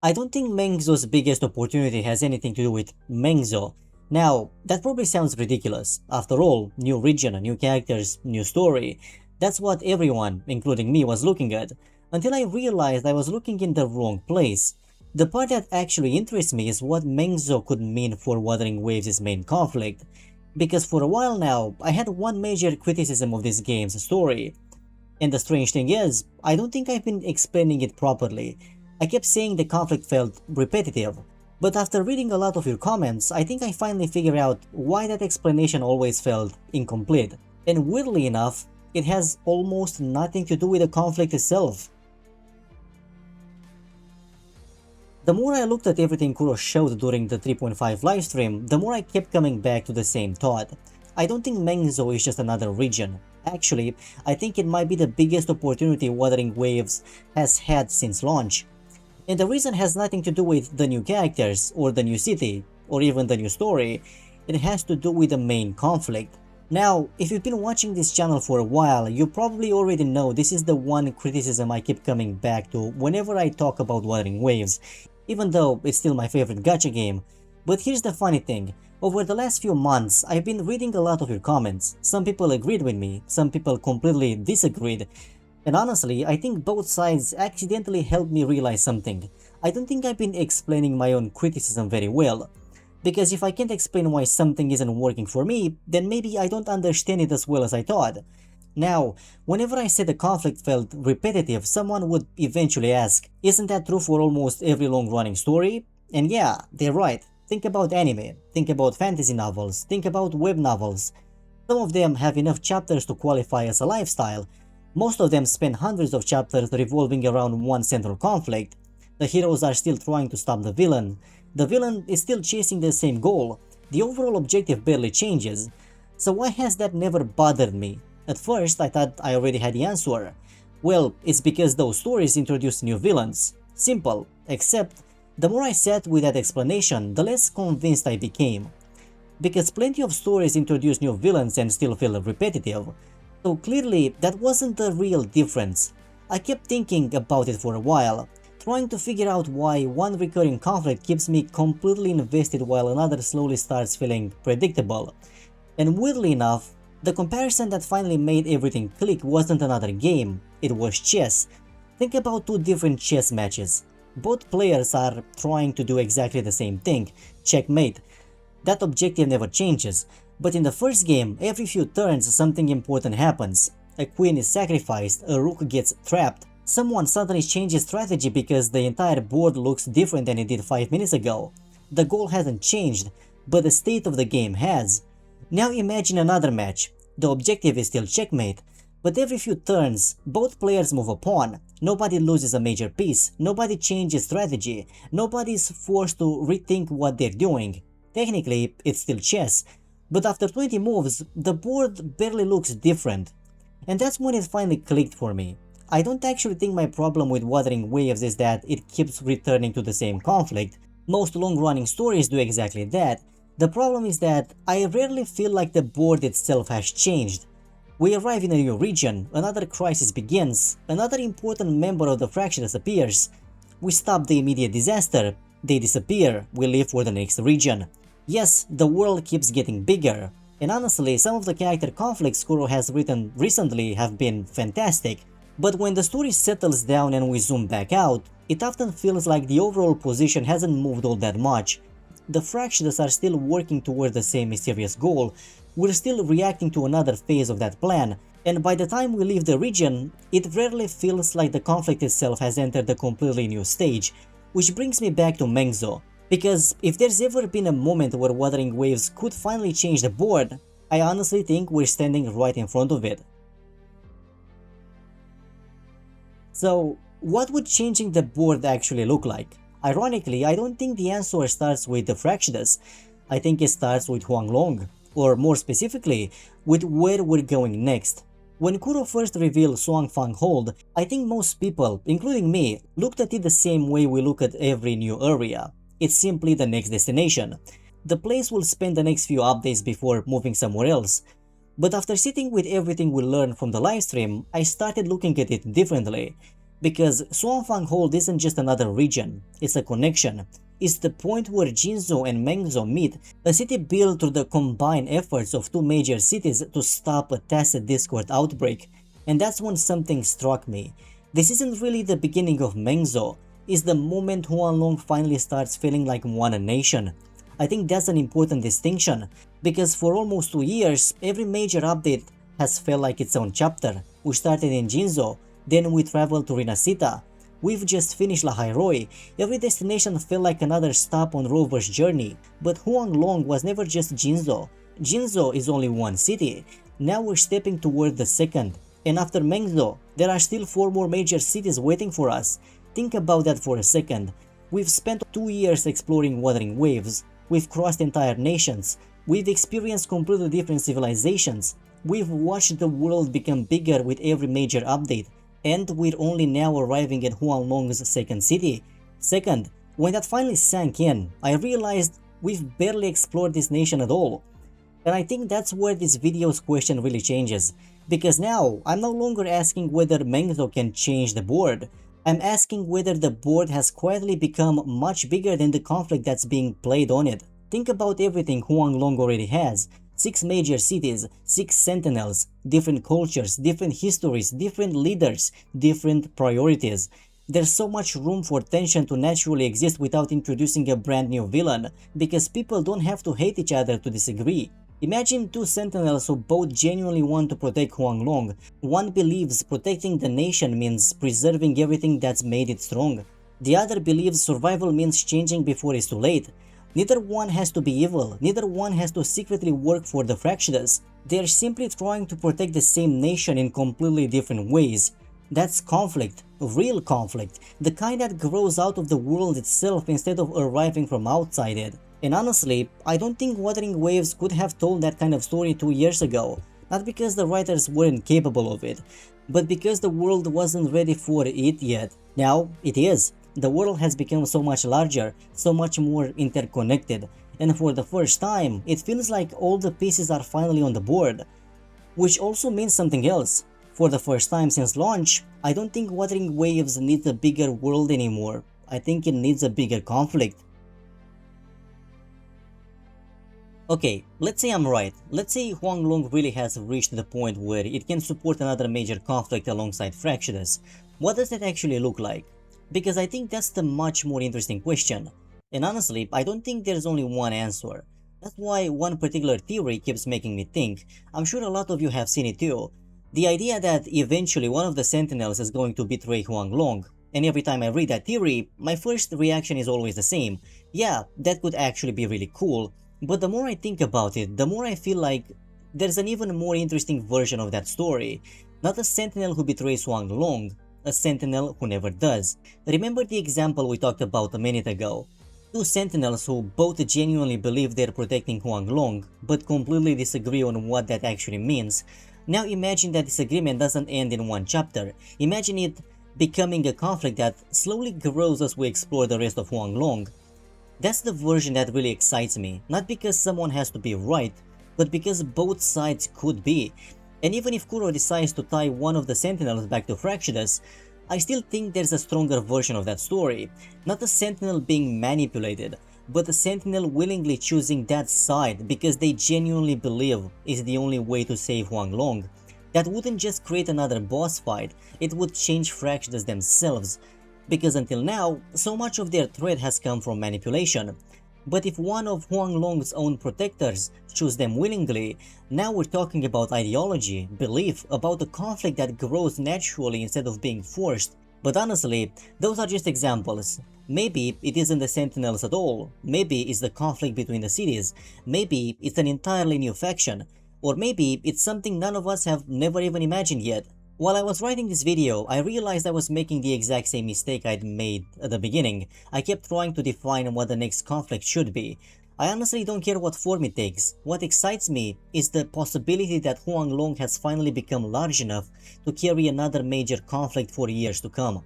I don't think Mengzhou's biggest opportunity has anything to do with Mengzhou. Now, that probably sounds ridiculous. After all, new region, new characters, new story. That's what everyone, including me, was looking at, until I realized I was looking in the wrong place. The part that actually interests me is what Mengzhou could mean for Wuthering Waves' main conflict, because for a while now, I had one major criticism of this game's story. And the strange thing is, I don't think I've been explaining it properly. I kept saying the conflict felt repetitive, but after reading a lot of your comments, I think I finally figured out why that explanation always felt incomplete. And weirdly enough, it has almost nothing to do with the conflict itself. The more I looked at everything Kuro showed during the 3.5 livestream, the more I kept coming back to the same thought. I don't think Mengzhou is just another region. Actually, I think it might be the biggest opportunity Wuthering Waves has had since launch. And the reason has nothing to do with the new characters, or the new city, or even the new story. It has to do with the main conflict. Now, if you've been watching this channel for a while, you probably already know this is the one criticism I keep coming back to whenever I talk about Wuthering Waves, even though it's still my favorite gacha game. But here's the funny thing, over the last few months, I've been reading a lot of your comments. Some people agreed with me, some people completely disagreed. And honestly, I think both sides accidentally helped me realize something. I don't think I've been explaining my own criticism very well. Because if I can't explain why something isn't working for me, then maybe I don't understand it as well as I thought. Now, whenever I said the conflict felt repetitive, someone would eventually ask, isn't that true for almost every long-running story? And yeah, they're right. Think about anime, think about fantasy novels, think about web novels. Some of them have enough chapters to qualify as a lifestyle. Most of them spend hundreds of chapters revolving around one central conflict. The heroes are still trying to stop the villain. The villain is still chasing the same goal. The overall objective barely changes. So why has that never bothered me? At first, I thought I already had the answer. Well, it's because those stories introduce new villains. Simple, except the more I sat with that explanation, the less convinced I became. Because plenty of stories introduce new villains and still feel repetitive. So clearly, that wasn't the real difference. I kept thinking about it for a while, trying to figure out why one recurring conflict keeps me completely invested while another slowly starts feeling predictable. And weirdly enough, the comparison that finally made everything click wasn't another game, it was chess. Think about two different chess matches. Both players are trying to do exactly the same thing, checkmate. That objective never changes, but in the first game, every few turns something important happens. A queen is sacrificed, a rook gets trapped, someone suddenly changes strategy because the entire board looks different than it did 5 minutes ago. The goal hasn't changed, but the state of the game has. Now imagine another match. The objective is still checkmate, but every few turns, both players move a pawn, nobody loses a major piece, nobody changes strategy, nobody is forced to rethink what they're doing. Technically, it's still chess, but after 20 moves, the board barely looks different. And that's when it finally clicked for me. I don't actually think my problem with Wuthering Waves is that it keeps returning to the same conflict. Most long-running stories do exactly that. The problem is that I rarely feel like the board itself has changed. We arrive in a new region, another crisis begins, another important member of the Fractsidus appears. We stop the immediate disaster, they disappear, we leave for the next region. Yes, the world keeps getting bigger, and honestly, some of the character conflicts Kuro has written recently have been fantastic, but when the story settles down and we zoom back out, it often feels like the overall position hasn't moved all that much. The Fractsidus are still working toward the same mysterious goal, we're still reacting to another phase of that plan, and by the time we leave the region, it rarely feels like the conflict itself has entered a completely new stage, which brings me back to Mengzhou. Because if there's ever been a moment where Wuthering Waves could finally change the board, I honestly think we're standing right in front of it. So, what would changing the board actually look like? Ironically, I don't think the answer starts with the Fractsidus. I think it starts with Huanglong, or more specifically, with where we're going next. When Kuro first revealed Shuangfang Hold, I think most people, including me, looked at it the same way we look at every new area. It's simply the next destination. The place will spend the next few updates before moving somewhere else. But after sitting with everything we learned from the livestream, I started looking at it differently. Because Xuanfang isn't just another region, it's a connection. It's the point where Jinzhou and Mengzhou meet, a city built through the combined efforts of two major cities to stop a tacit discord outbreak. And that's when something struck me. This isn't really the beginning of Mengzhou, it's the moment Huanglong finally starts feeling like one nation. I think that's an important distinction, because for almost 2 years, every major update has felt like its own chapter. We started in Jinzhou, then we traveled to Rinascita. We've just finished La Hairoi. Every destination felt like another stop on Rover's journey. But Huanglong was never just Jinzhou. Jinzhou is only one city. Now we're stepping toward the second. And after Mengzhou, there are still 4 more major cities waiting for us. Think about that for a second. We've spent 2 years exploring Wuthering Waves. We've crossed entire nations. We've experienced completely different civilizations. We've watched the world become bigger with every major update. And we're only now arriving at Huanglong's second city. Second, when that finally sank in, I realized we've barely explored this nation at all. And I think that's where this video's question really changes. Because now, I'm no longer asking whether Mengzhou can change the board. I'm asking whether the board has quietly become much bigger than the conflict that's being played on it. Think about everything Huanglong already has. 6 major cities, 6 sentinels, different cultures, different histories, different leaders, different priorities. There's so much room for tension to naturally exist without introducing a brand new villain, because people don't have to hate each other to disagree. Imagine 2 sentinels who both genuinely want to protect Huanglong. One believes protecting the nation means preserving everything that's made it strong. The other believes survival means changing before it's too late. Neither one has to be evil, neither one has to secretly work for the Fractsidus. They are simply trying to protect the same nation in completely different ways. That's conflict, real conflict, the kind that grows out of the world itself instead of arriving from outside it. And honestly, I don't think Wuthering Waves could have told that kind of story 2 years ago, not because the writers weren't capable of it, but because the world wasn't ready for it yet. Now, it is. The world has become so much larger, so much more interconnected, and for the first time, it feels like all the pieces are finally on the board. Which also means something else. For the first time since launch, I don't think Wuthering Waves needs a bigger world anymore. I think it needs a bigger conflict. Okay, let's say I'm right. Let's say Huanglong really has reached the point where it can support another major conflict alongside Fractsidus. What does that actually look like? Because I think that's the much more interesting question. And honestly, I don't think there's only one answer. That's why one particular theory keeps making me think. I'm sure a lot of you have seen it too. The idea that eventually one of the sentinels is going to betray Huanglong. And every time I read that theory, my first reaction is always the same. Yeah, that could actually be really cool. But the more I think about it, the more I feel like there's an even more interesting version of that story. Not a sentinel who betrays Huanglong, a sentinel who never does. Remember the example we talked about a minute ago? 2 sentinels who both genuinely believe they're protecting Huanglong, but completely disagree on what that actually means. Now imagine that disagreement doesn't end in one chapter. Imagine it becoming a conflict that slowly grows as we explore the rest of Huanglong. That's the version that really excites me, not because someone has to be right, but because both sides could be. And even if Kuro decides to tie one of the sentinels back to Fractsidus, I still think there's a stronger version of that story. Not a sentinel being manipulated, but a sentinel willingly choosing that side because they genuinely believe is the only way to save Huanglong. That wouldn't just create another boss fight, it would change Fractsidus themselves. Because until now, so much of their threat has come from manipulation. But if one of Huanglong's own protectors choose them willingly, now we're talking about ideology, belief, about a conflict that grows naturally instead of being forced. But honestly, those are just examples. Maybe it isn't the sentinels at all, maybe it's the conflict between the cities, maybe it's an entirely new faction, or maybe it's something none of us have never even imagined yet. While I was writing this video, I realized I was making the exact same mistake I'd made at the beginning. I kept trying to define what the next conflict should be. I honestly don't care what form it takes. What excites me is the possibility that Huanglong has finally become large enough to carry another major conflict for years to come.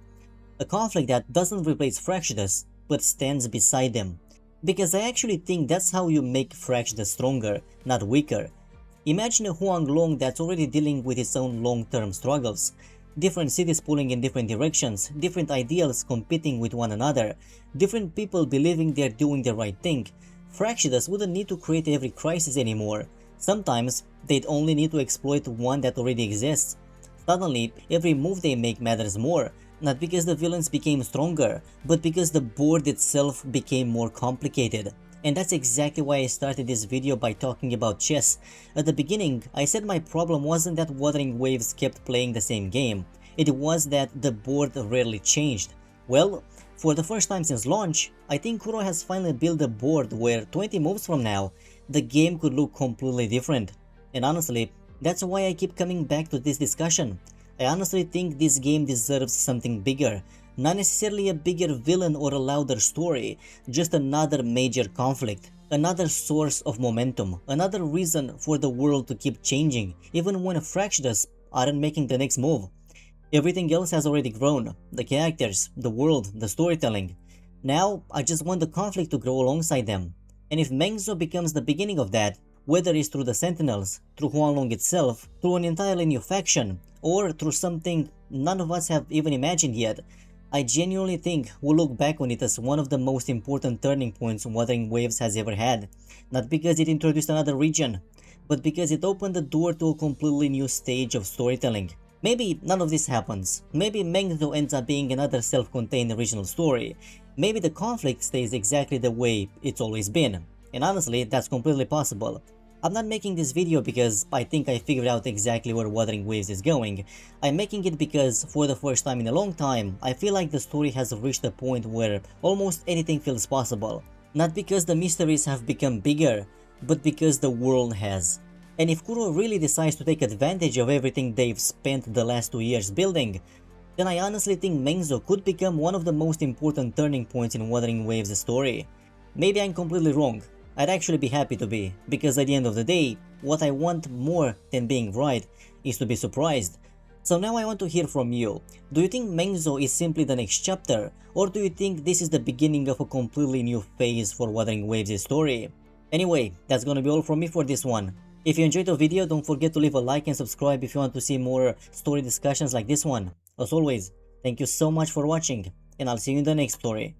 A conflict that doesn't replace Fractsidus, but stands beside them. Because I actually think that's how you make Fractsidus stronger, not weaker. Imagine a Huanglong that's already dealing with its own long-term struggles. different cities pulling in different directions, different ideals competing with one another, different people believing they're doing the right thing. Fractsidus wouldn't need to create every crisis anymore. Sometimes they'd only need to exploit one that already exists. Suddenly, every move they make matters more, not because the villains became stronger, but because the board itself became more complicated. And that's exactly why I started this video by talking about chess. At the beginning, I said my problem wasn't that Wuthering Waves kept playing the same game, it was that the board rarely changed. Well, for the first time since launch, I think Kuro has finally built a board where 20 moves from now, the game could look completely different. And honestly, that's why I keep coming back to this discussion. I honestly think this game deserves something bigger. Not necessarily a bigger villain or a louder story, just another major conflict, another source of momentum, another reason for the world to keep changing, even when Fractsidus aren't making the next move. Everything else has already grown, the characters, the world, the storytelling. Now, I just want the conflict to grow alongside them. And if Mengzhou becomes the beginning of that, whether it's through the Sentinels, through Huanglong itself, through an entirely new faction, or through something none of us have even imagined yet, I genuinely think we'll look back on it as one of the most important turning points Wuthering Waves has ever had. Not because it introduced another region, but because it opened the door to a completely new stage of storytelling. Maybe none of this happens. Maybe Mengzhou ends up being another self-contained original story. Maybe the conflict stays exactly the way it's always been. And honestly, that's completely possible. I'm not making this video because I think I figured out exactly where Wuthering Waves is going. I'm making it because, for the first time in a long time, I feel like the story has reached a point where almost anything feels possible. Not because the mysteries have become bigger, but because the world has. And if Kuro really decides to take advantage of everything they've spent the last 2 years building, then I honestly think Mengzhou could become one of the most important turning points in Wuthering Waves' story. Maybe I'm completely wrong. I'd actually be happy to be, because at the end of the day, what I want more than being right is to be surprised. So now I want to hear from you. Do you think Mengzhou is simply the next chapter, or do you think this is the beginning of a completely new phase for Wuthering Waves' story? Anyway, that's gonna be all from me for this one. If you enjoyed the video, don't forget to leave a like and subscribe if you want to see more story discussions like this one. As always, thank you so much for watching, and I'll see you in the next story.